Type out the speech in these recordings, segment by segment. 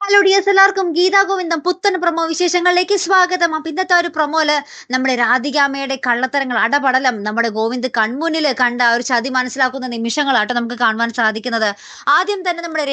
Hello dears, എല്ലാവർക്കും ഗീതാ ഗോവിന്ദം പുത്തൻ promo വിശേഷങ്ങളിലേക്ക് സ്വാഗതം. അപ്പൊ ഇന്നത്തെ ഒരു പ്രൊമോയില് നമ്മുടെ രാധികാമ്മയുടെ കള്ളത്തരങ്ങൾ അടപടലം നമ്മുടെ ഗോവിന്ദ് കൺമുന്നിൽ കണ്ട ഒരു ചതി മനസ്സിലാക്കുന്ന നിമിഷങ്ങളാട്ടോ നമുക്ക് കാണുവാൻ സാധിക്കുന്നത്. ആദ്യം തന്നെ നമ്മുടെ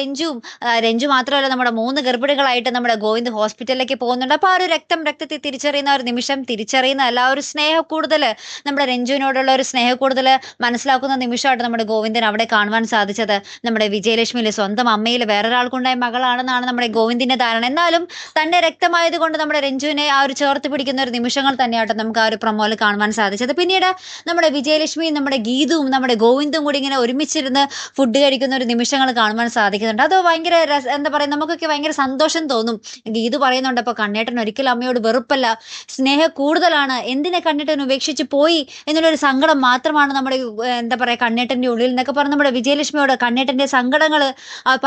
രഞ്ജു മാത്രമല്ല, നമ്മുടെ 3 ഗർഭിണികളായിട്ട് നമ്മുടെ ഗോവിന്ദ് ഹോസ്പിറ്റലിലേക്ക് പോകുന്നുണ്ട്. അപ്പൊ ആ ഒരു രക്തത്തിൽ തിരിച്ചറിയുന്ന ഒരു നിമിഷം, തിരിച്ചറിയുന്ന അല്ല, ഒരു സ്നേഹ കൂടുതൽ, നമ്മുടെ രഞ്ജുവിനോടുള്ള ഒരു സ്നേഹ കൂടുതൽ മനസ്സിലാക്കുന്ന നിമിഷമായിട്ട് നമ്മുടെ ഗോവിന്ദൻ അവിടെ കാണുവാൻ സാധിച്ചത്. നമ്മുടെ വിജയലക്ഷ്മിയിലെ സ്വന്തം അമ്മയിൽ വേറൊരാൾക്കുണ്ടായ മകളാണെന്നാണ് നമ്മുടെ ഗോവിന്ദിന്റെ ധാരണ. എന്നാലും തന്റെ രക്തമായത് കൊണ്ട് നമ്മുടെ രഞ്ജുവിനെ ആ ഒരു ചേർത്ത് പിടിക്കുന്ന ഒരു നിമിഷങ്ങൾ തന്നെയാട്ടോ നമുക്ക് ആ ഒരു പ്രൊമോയിൽ കാണുവാൻ സാധിച്ചത്. പിന്നീട് നമ്മുടെ വിജയലക്ഷ്മിയും നമ്മുടെ ഗീതുവും നമ്മുടെ ഗോവിന്ദും കൂടി ഇങ്ങനെ ഒരുമിച്ചിരുന്ന് ഫുഡ് കഴിക്കുന്ന ഒരു നിമിഷങ്ങൾ കാണുവാൻ സാധിക്കുന്നുണ്ട്. അത് ഭയങ്കര എന്താ പറയുക, നമുക്കൊക്കെ ഭയങ്കര സന്തോഷം തോന്നും. ഗീതു പറയുന്നുണ്ട്, അപ്പൊ കണ്ണേട്ടൻ ഒരിക്കലും അമ്മയോട് വെറുപ്പല്ല, സ്നേഹം കൂടുതലാണ്, എന്തിനെ കണ്ണേട്ടൻ ഉപേക്ഷിച്ച് പോയി എന്നുള്ളൊരു സങ്കടം മാത്രമാണ് നമ്മുടെ എന്താ പറയുക കണ്ണേട്ടന്റെ ഉള്ളിൽ എന്നൊക്കെ പറഞ്ഞ് നമ്മുടെ വിജയലക്ഷ്മിയോട് കണ്ണേട്ടന്റെ സങ്കടങ്ങൾ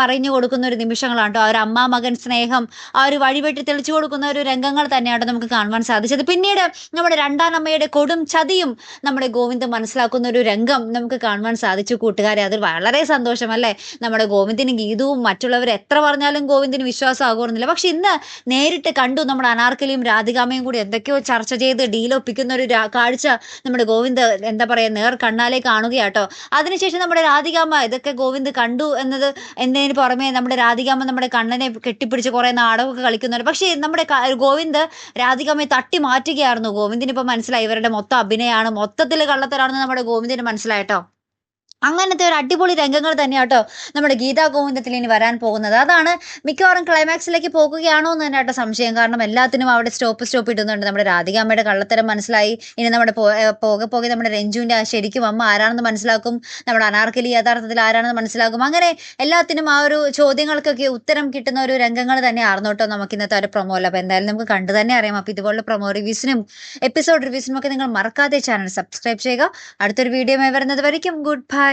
പറഞ്ഞു കൊടുക്കുന്ന ഒരു നിമിഷങ്ങളാണ്. ആ ഒരു അമ്മ മകൻ സ്നേഹം ആ ഒരു വഴിവെട്ടി തെളിച്ചു കൊടുക്കുന്ന ഒരു രംഗങ്ങൾ തന്നെയാണ് നമുക്ക് കാണുവാൻ സാധിച്ചത്. പിന്നീട് നമ്മുടെ രണ്ടാനമ്മയുടെ കൊടും ചതിയും നമ്മുടെ ഗോവിന്ദ് മനസ്സിലാക്കുന്ന ഒരു രംഗം നമുക്ക് കാണുവാൻ സാധിച്ചു. കൂട്ടുകാരെ, അത് വളരെ സന്തോഷം അല്ലേ. നമ്മുടെ ഗോവിന്ദിന് ഗീതുവും മറ്റുള്ളവർ എത്ര പറഞ്ഞാലും ഗോവിന്ദിന് വിശ്വാസം ആകുന്നില്ല. പക്ഷെ ഇന്ന് നേരിട്ട് കണ്ടു. നമ്മുടെ അനാർക്കലിയും രാധികാമ്മയും കൂടി എന്തൊക്കെയോ ചർച്ച ചെയ്ത് ഡീലൊപ്പിക്കുന്ന ഒരു കാഴ്ച നമ്മുടെ ഗോവിന്ദ് എന്താ പറയാ നേർ കണ്ണാലെ കാണുകയാട്ടോ. അതിനുശേഷം നമ്മുടെ രാധികാമ്മ ഇതൊക്കെ ഗോവിന്ദ് കണ്ടു എന്നതിന് പുറമെ നമ്മുടെ രാധികാമ്മ നമ്മുടെ കണ്ണനെ കെട്ടിപ്പിടിച്ച് കുറെ നാടകമൊക്കെ കളിക്കുന്നുണ്ട്. പക്ഷേ നമ്മുടെ ഗോവിന്ദ് രാധികാമ്മയെ തട്ടി മാറ്റുകയായിരുന്നു. ഗോവിന്ദിന് ഇപ്പൊ മനസ്സിലായി ഇവരുടെ മൊത്തം അഭിനയമാണ്, മൊത്തത്തിൽ കള്ളത്തരാണെന്ന് നമ്മുടെ ഗോവിന്ദിന് മനസ്സിലായിട്ടോ. അങ്ങനത്തെ ഒരു അടിപൊളി രംഗങ്ങൾ തന്നെയാട്ടോ നമ്മുടെ ഗീതാ ഗോവിന്ദത്തിൽ ഇനി വരാൻ പോകുന്നത്. അതാണ് മിക്കവാറും ക്ലൈമാക്സിലേക്ക് പോകുകയാണോ എന്ന് തന്നെ ആട്ടോ സംശയം. കാരണം എല്ലാത്തിനും അവിടെ സ്റ്റോപ്പ് ഇടുന്നുണ്ട്. നമ്മുടെ രാധികാമ്മയുടെ കള്ളത്തരം മനസ്സിലായി. ഇനി നമ്മുടെ പോകെ നമ്മുടെ രഞ്ജുവിന്റെ ശരിക്കും അമ്മ ആരാണെന്ന് മനസ്സിലാക്കും. നമ്മുടെ അനാർക്കലി യഥാർത്ഥത്തിൽ ആരാണെന്ന് മനസ്സിലാക്കും. അങ്ങനെ എല്ലാത്തിനും ആ ഒരു ചോദ്യങ്ങൾക്കൊക്കെ ഉത്തരം കിട്ടുന്ന ഒരു രംഗങ്ങൾ തന്നെ ആർന്നു കേട്ടോ നമുക്ക് ഇന്നത്തെ ഒരു പ്രൊമോയിൽ. അപ്പൊ എന്തായാലും നമുക്ക് കണ്ടു തന്നെ അറിയാം. അപ്പൊ ഇതുപോലുള്ള പ്രൊമോ റിവ്യൂസിനും എപ്പിസോഡ് റിവ്യൂസിനും ഒക്കെ നിങ്ങൾ മറക്കാതെ ചാനൽ സബ്സ്ക്രൈബ് ചെയ്യുക. അടുത്തൊരു വീഡിയോ വരുന്നത് വരയ്ക്കും ഗുഡ് ബൈ.